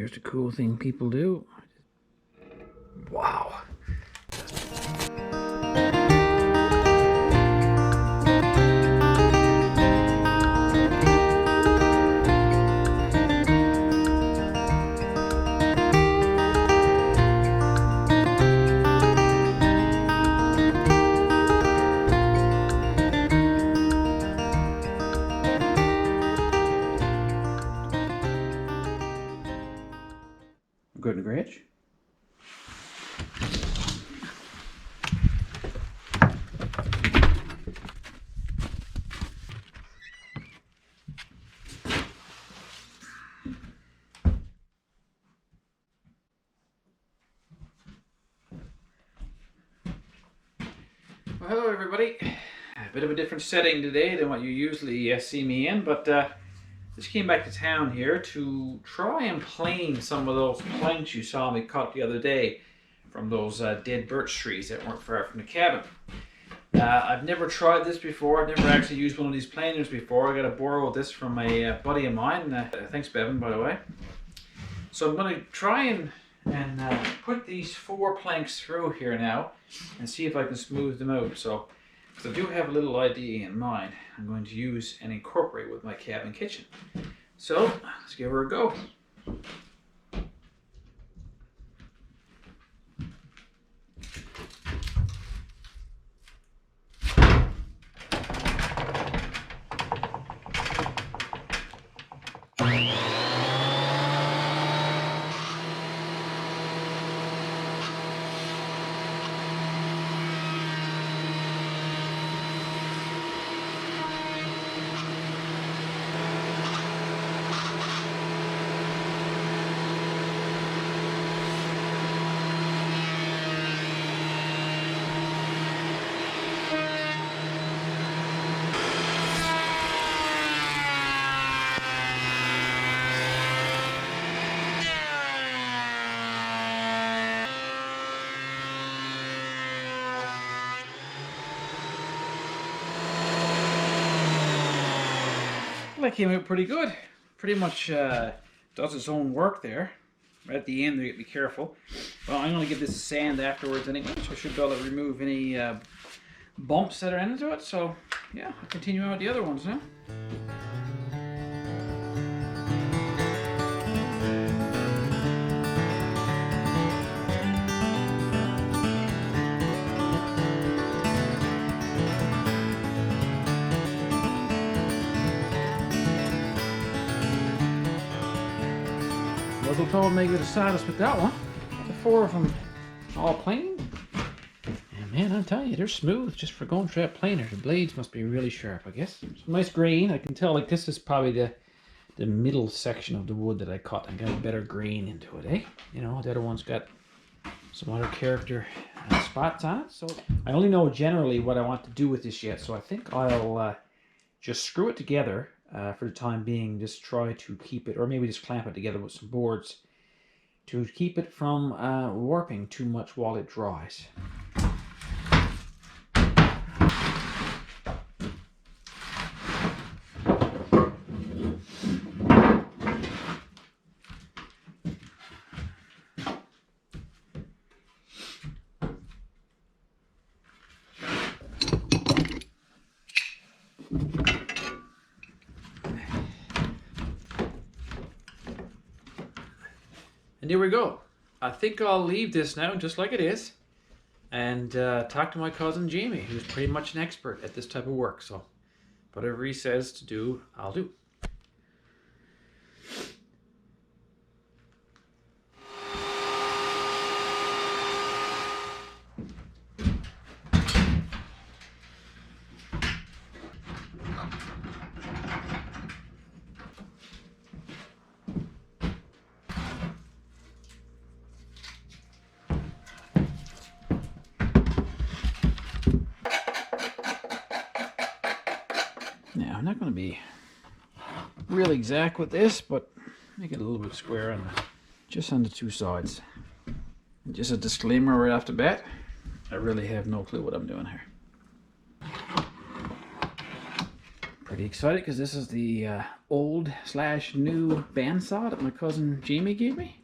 here's the cool thing people do. Wow. Good and great. Well, hello everybody. A bit of a different setting today than what you usually see me in, but just came back to town here to try and plane some of those planks you saw me cut the other day from those dead birch trees that weren't far from the cabin. I've never tried this before. I've never actually used one of these planers before. I got to borrow this from a buddy of mine. Thanks, Bevan, by the way. So I'm going to try and put these 4 planks through here now and see if I can smooth them out. So I do have a little idea in mind I'm going to use and incorporate with my cabin kitchen. So let's give her a go. That came out pretty good. Pretty much does its own work there. Right at the end, you have to be careful. Well, I'm going to give this a sand afterwards anyway, so I should be able to remove any bumps that are into it. So, yeah, I'll continue on with the other ones now. Wasn't told maybe to side us with that one. The 4 of them all plain. And man, I'm telling you, they're smooth just for going through that planer. The blades must be really sharp, I guess. Some nice grain. I can tell like this is probably the middle section of the wood that I cut and got a better grain into it, eh? You know, the other one's got some other character spots on it. So I only know generally what I want to do with this yet. So I think I'll just screw it together. For the time being, just try to keep it, or maybe just clamp it together with some boards to keep it from warping too much while it dries. And here we go. I think I'll leave this now just like it is and talk to my cousin Jamie, who's pretty much an expert at this type of work. So whatever he says to do, I'll do. Now, I'm not going to be real exact with this, but make it a little bit square on just on the 2 sides. And just a disclaimer right off the bat, I really have no clue what I'm doing here. Pretty excited because this is the old / new bandsaw that my cousin Jamie gave me.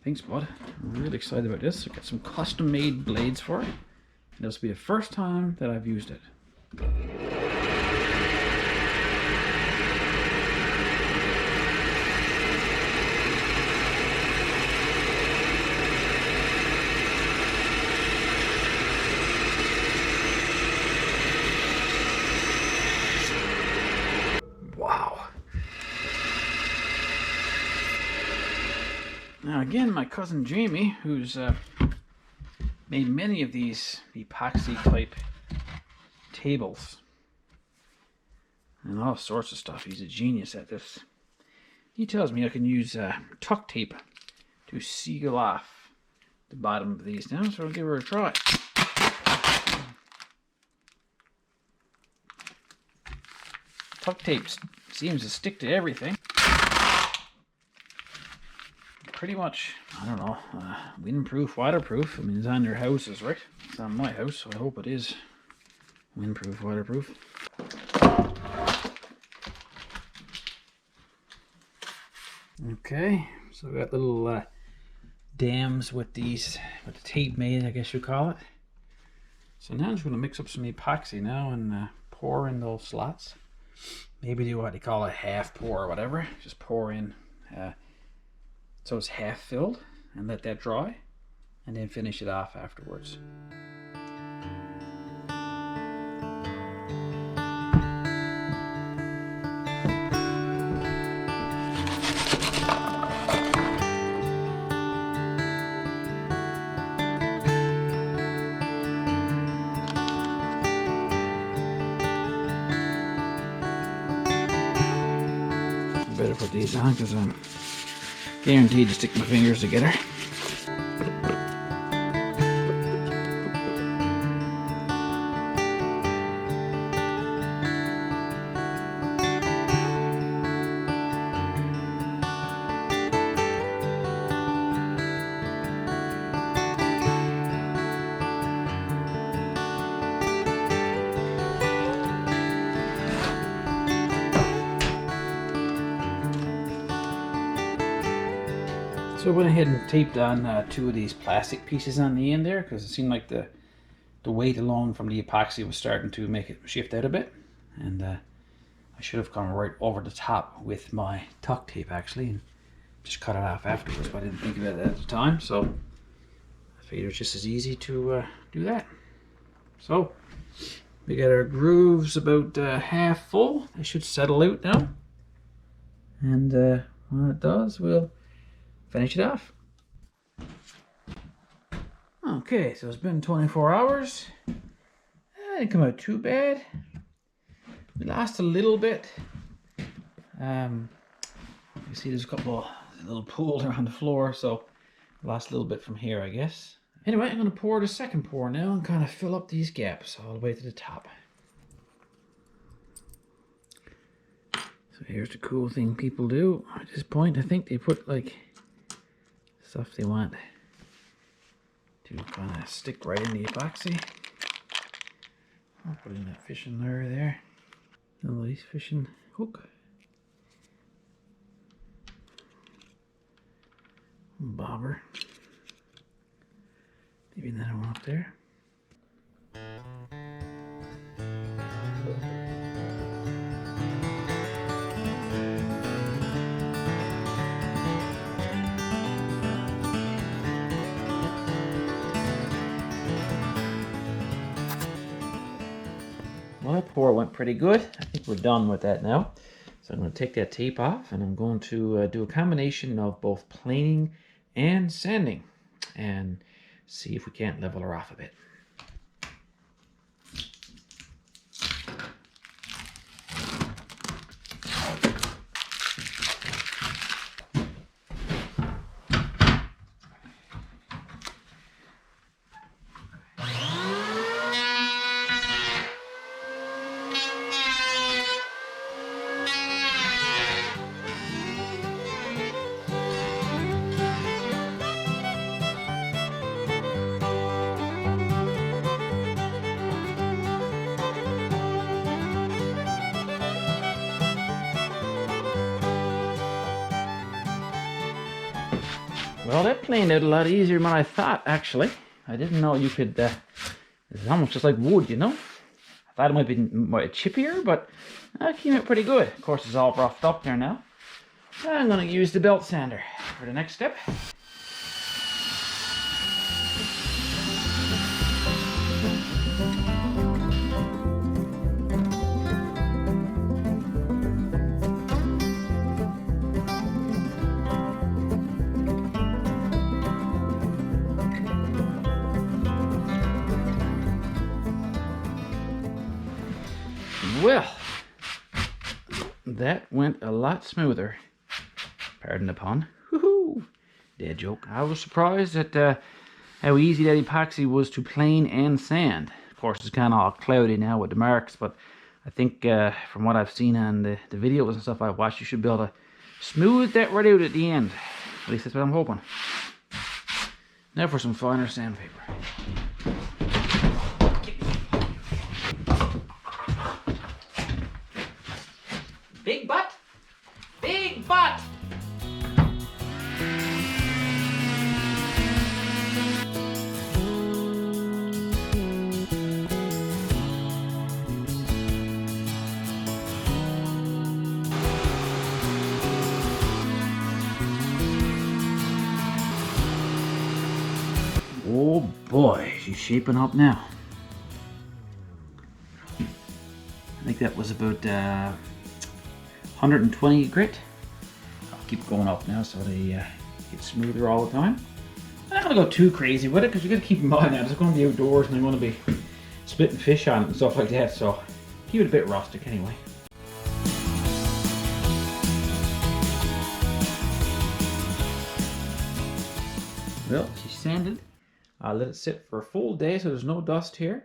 Thanks, bud. I'm really excited about this. I've got some custom made blades for it. And this will be the first time that I've used it. Wow. Now again, my cousin Jamie, who's made many of these epoxy type tables and all sorts of stuff. He's a genius at this. He tells me I can use tuck tape to seal off the bottom of these now, so I'll give her a try. Tuck tape seems to stick to everything. Pretty much, I don't know, windproof, waterproof. I mean, it's on your houses, right? It's on my house, so I hope it is windproof, waterproof. Okay, so we got little dams with the tape made, I guess you call it. So now I'm just going to mix up some epoxy now and pour in those slots. Maybe do what they call a half pour or whatever. Just pour in so it's half filled and let that dry, and then finish it off afterwards. I better put these on because I'm guaranteed to stick my fingers together. So I went ahead and taped on 2 of these plastic pieces on the end there because it seemed like the weight alone from the epoxy was starting to make it shift out a bit. And I should have gone right over the top with my tuck tape actually and just cut it off afterwards, but I didn't think of it at the time. So I figured it's just as easy to do that. So we got our grooves about half full. They should settle out now. And when it does, we'll finish it off. Okay, so it's been 24 hours. It didn't come out too bad. It lost a little bit. You see there's a couple of little pools around the floor, so I lost a little bit from here, I guess. Anyway, I'm going to pour the second pour now and kind of fill up these gaps all the way to the top. So here's the cool thing people do. At this point, I think they put like stuff they want to kind of stick right in the epoxy. I'll put in that fishing lure there. A nice fishing hook. Bobber. Maybe another one up there. Well, that pour went pretty good. I think we're done with that now. So I'm going to take that tape off and I'm going to do a combination of both planing and sanding and see if we can't level her off a bit. Well, that planed out a lot easier than I thought, actually. I didn't know you could, it's almost just like wood, you know? I thought it might be chippier, but it came out pretty good. Of course, it's all roughed up there now. I'm going to use the belt sander for the next step. Well, that went a lot smoother. Pardon the pun. Woohoo! Dead joke. I was surprised at how easy that epoxy was to plane and sand. Of course, it's kind of all cloudy now with the marks, but I think from what I've seen on the videos and stuff I've watched, you should be able to smooth that right out at the end. At least that's what I'm hoping. Now for some finer sandpaper. Big butt! Big butt! Oh boy, she's shaping up now. I think that was about 120 grit. I'll keep going up now so they get smoother all the time. I'm not going to go too crazy with it because you got to keep in mind that it's going to be outdoors and I'm going to be spitting fish on it and stuff like that, so keep it a bit rustic anyway. Well, she's sanded. I'll let it sit for a full day so there's no dust here.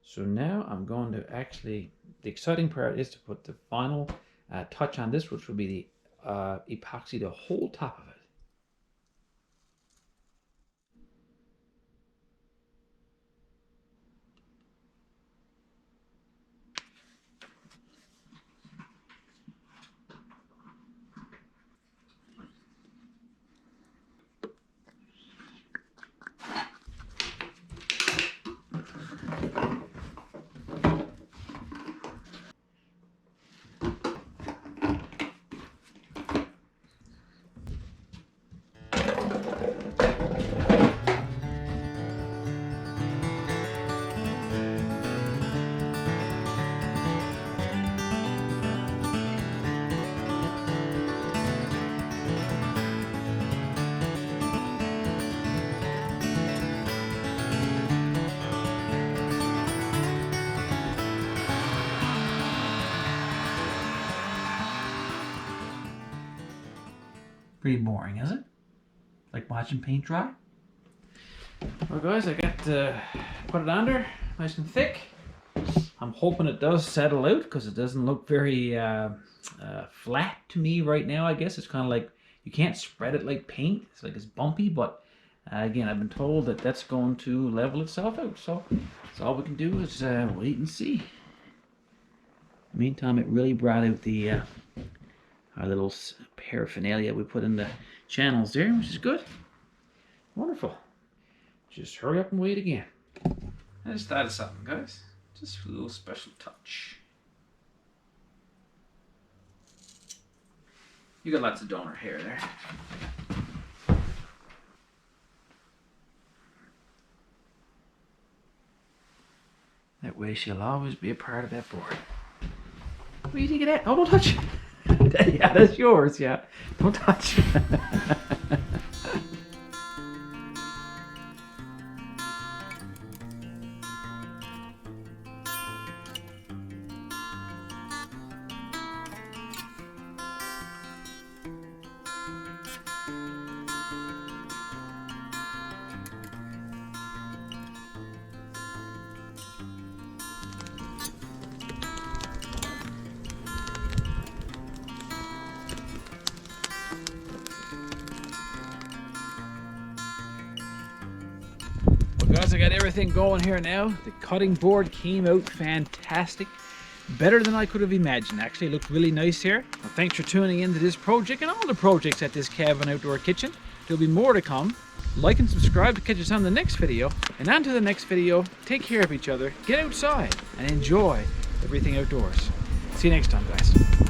So now I'm going to actually, the exciting part is to put the final touch on this, which will be the epoxy the whole top of it. Pretty boring, is it? Like watching paint dry? Well guys, I got put it under, nice and thick. I'm hoping it does settle out because it doesn't look very flat to me right now. I guess it's kind of like, you can't spread it like paint. It's like it's bumpy, but again, I've been told that that's going to level itself out. So all we can do is wait and see. In the meantime, it really brought out the our little paraphernalia we put in the channels there, which is good. Wonderful. Just hurry up and wait again. I just thought of something, guys. Just a little special touch. You got lots of donor hair there. That way she'll always be a part of that board. What do you think of that? Oh, don't touch it. Yeah, that's yours, yeah. Don't touch. Guys, I got everything going here now. The cutting board came out fantastic. Better than I could have imagined. Actually, it looked really nice here. Well, thanks for tuning into this project and all the projects at this cabin outdoor kitchen. There'll be more to come. Like and subscribe to catch us on the next video. And on to the next video. Take care of each other, get outside, and enjoy everything outdoors. See you next time, guys.